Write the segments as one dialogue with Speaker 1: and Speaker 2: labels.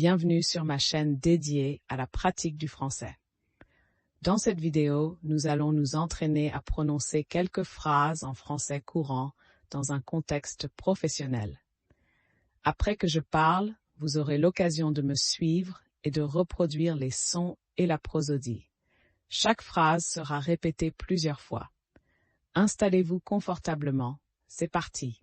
Speaker 1: Bienvenue sur ma chaîne dédiée à la pratique du français. Dans cette vidéo, nous allons nous entraîner à prononcer quelques phrases en français courant dans un contexte professionnel. Après que je parle, vous aurez l'occasion de me suivre et de reproduire les sons et la prosodie. Chaque phrase sera répétée plusieurs fois. Installez-vous confortablement. C'est parti.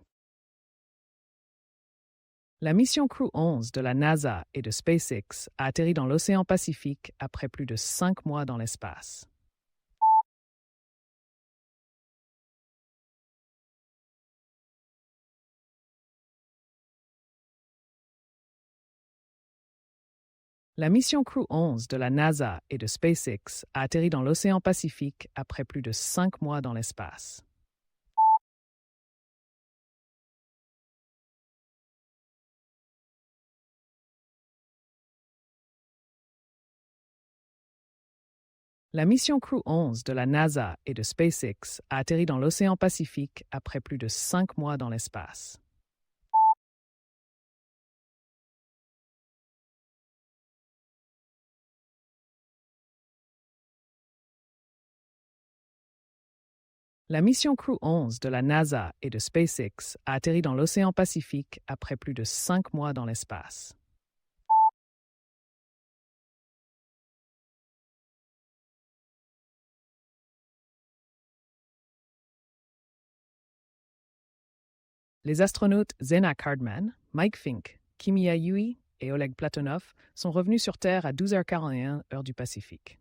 Speaker 1: La mission Crew 11 de la NASA et de SpaceX a atterri dans l'océan Pacifique après plus de 5 mois dans l'espace. La mission Crew 11 de la NASA et de SpaceX a atterri dans l'océan Pacifique après plus de 5 mois dans l'espace. La mission Crew 11 de la NASA et de SpaceX a atterri dans l'océan Pacifique après plus de 5 mois dans l'espace. La mission Crew 11 de la NASA et de SpaceX a atterri dans l'océan Pacifique après plus de 5 mois dans l'espace. Les astronautes Zena Cardman, Mike Fink, Kimia Yui et Oleg Platonov sont revenus sur Terre à 12h41 heure du Pacifique.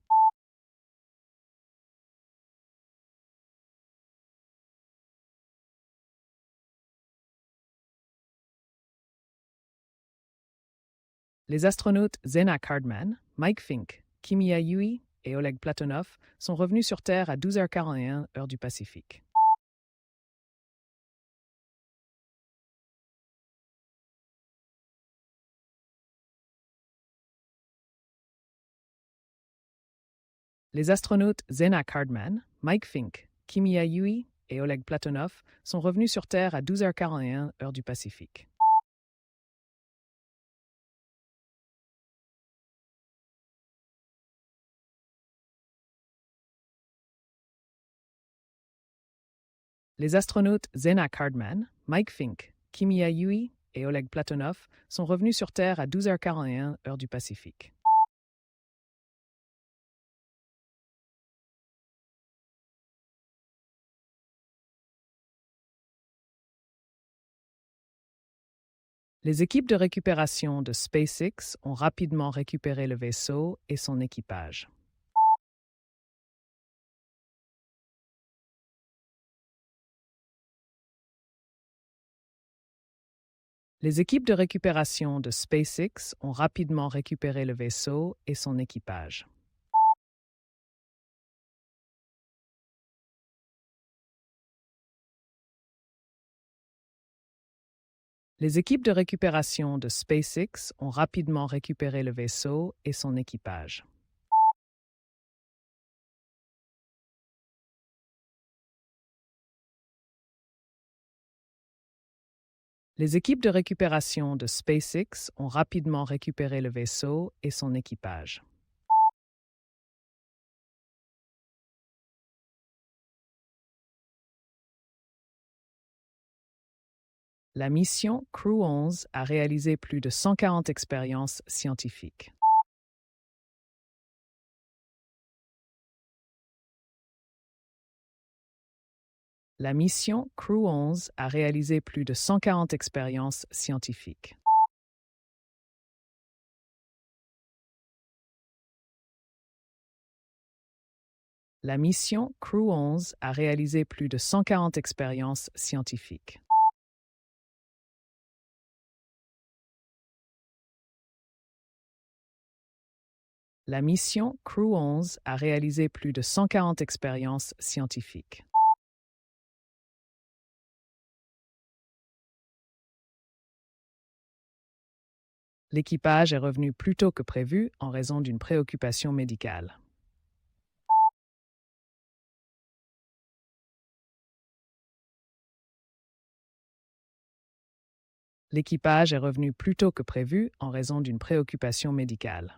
Speaker 1: Les astronautes Zena Cardman, Mike Fink, Kimia Yui et Oleg Platonov sont revenus sur Terre à 12h41 heure du Pacifique. Les astronautes Zena Cardman, Mike Fink, Kimia Yui et Oleg Platonov sont revenus sur Terre à 12h41 heure du Pacifique. Les astronautes Zena Cardman, Mike Fink, Kimia Yui et Oleg Platonov sont revenus sur Terre à 12h41 heure du Pacifique. Les équipes de récupération de SpaceX ont rapidement récupéré le vaisseau et son équipage. Les équipes de récupération de SpaceX ont rapidement récupéré le vaisseau et son équipage. Les équipes de récupération de SpaceX ont rapidement récupéré le vaisseau et son équipage. Les équipes de récupération de SpaceX ont rapidement récupéré le vaisseau et son équipage. La mission Crew 11 a réalisé plus de 140 expériences scientifiques. La mission Crew 11 a réalisé plus de 140 expériences scientifiques. La mission Crew 11 a réalisé plus de 140 expériences scientifiques. La mission Crew 11 a réalisé plus de 140 expériences scientifiques. L'équipage est revenu plus tôt que prévu en raison d'une préoccupation médicale. L'équipage est revenu plus tôt que prévu en raison d'une préoccupation médicale.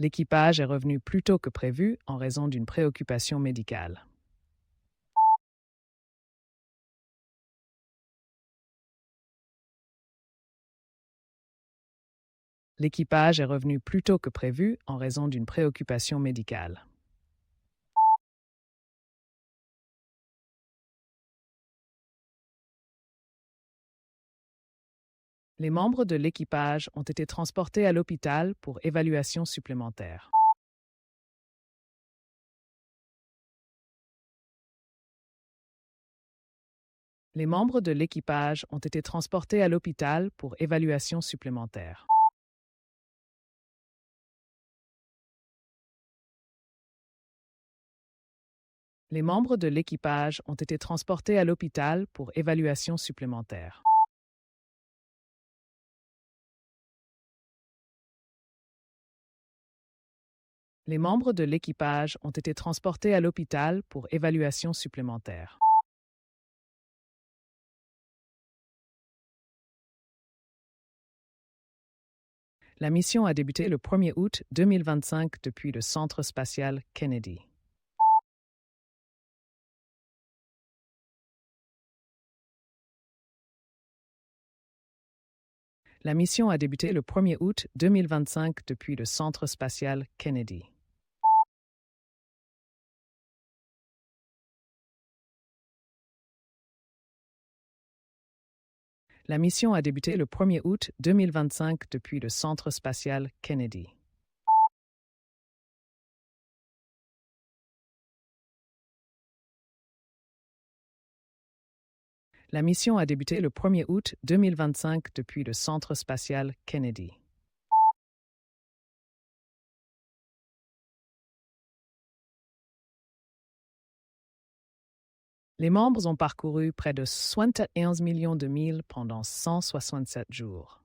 Speaker 1: L'équipage est revenu plus tôt que prévu en raison d'une préoccupation médicale. L'équipage est revenu plus tôt que prévu en raison d'une préoccupation médicale. Les membres de l'équipage ont été transportés à l'hôpital pour évaluation supplémentaire. Les membres de l'équipage ont été transportés à l'hôpital pour évaluation supplémentaire. Les membres de l'équipage ont été transportés à l'hôpital pour évaluation supplémentaire. Les membres de l'équipage ont été transportés à l'hôpital pour évaluation supplémentaire. La mission a débuté le 1er août 2025 depuis le Centre spatial Kennedy. La mission a débuté le 1er août 2025 depuis le Centre spatial Kennedy. La mission a débuté le 1er août 2025 depuis le Centre spatial Kennedy. La mission a débuté le 1er août 2025 depuis le Centre spatial Kennedy. Les membres ont parcouru près de 71 millions de milles pendant 167 jours.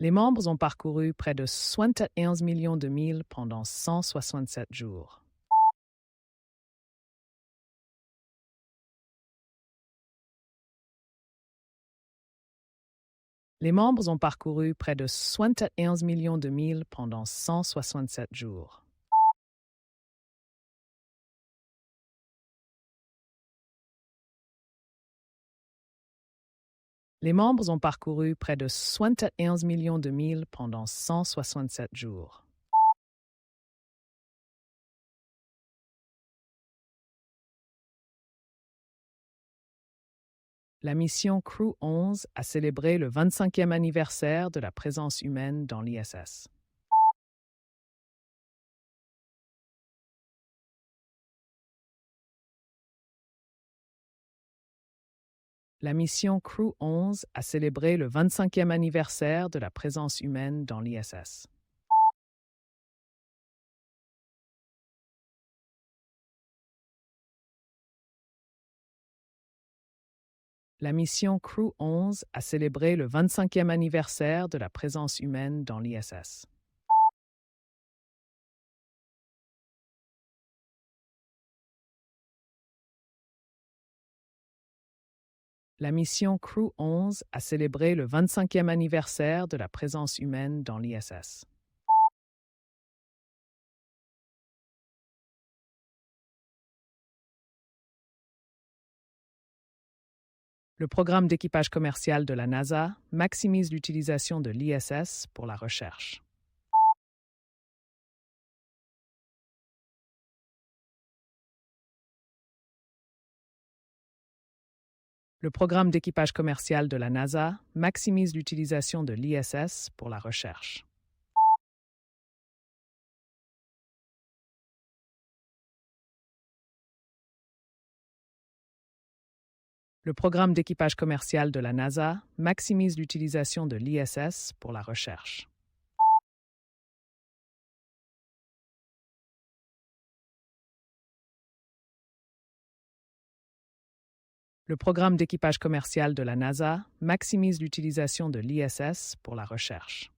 Speaker 1: Les membres ont parcouru près de 71 millions de milles pendant 167 jours. Les membres ont parcouru près de 71 millions de milles pendant 167 jours. Les membres ont parcouru près de 71 millions de milles pendant 167 jours. La mission Crew 11 a célébré le 25e anniversaire de la présence humaine dans l'ISS. La mission Crew 11 a célébré le 25e anniversaire de la présence humaine dans l'ISS. La mission Crew 11 a célébré le 25e anniversaire de la présence humaine dans l'ISS. La mission Crew 11 a célébré le 25e anniversaire de la présence humaine dans l'ISS. Le programme d'équipage commercial de la NASA maximise l'utilisation de l'ISS pour la recherche. Le programme d'équipage commercial de la NASA maximise l'utilisation de l'ISS pour la recherche. Le programme d'équipage commercial de la NASA maximise l'utilisation de l'ISS pour la recherche. Le programme d'équipage commercial de la NASA maximise l'utilisation de l'ISS pour la recherche.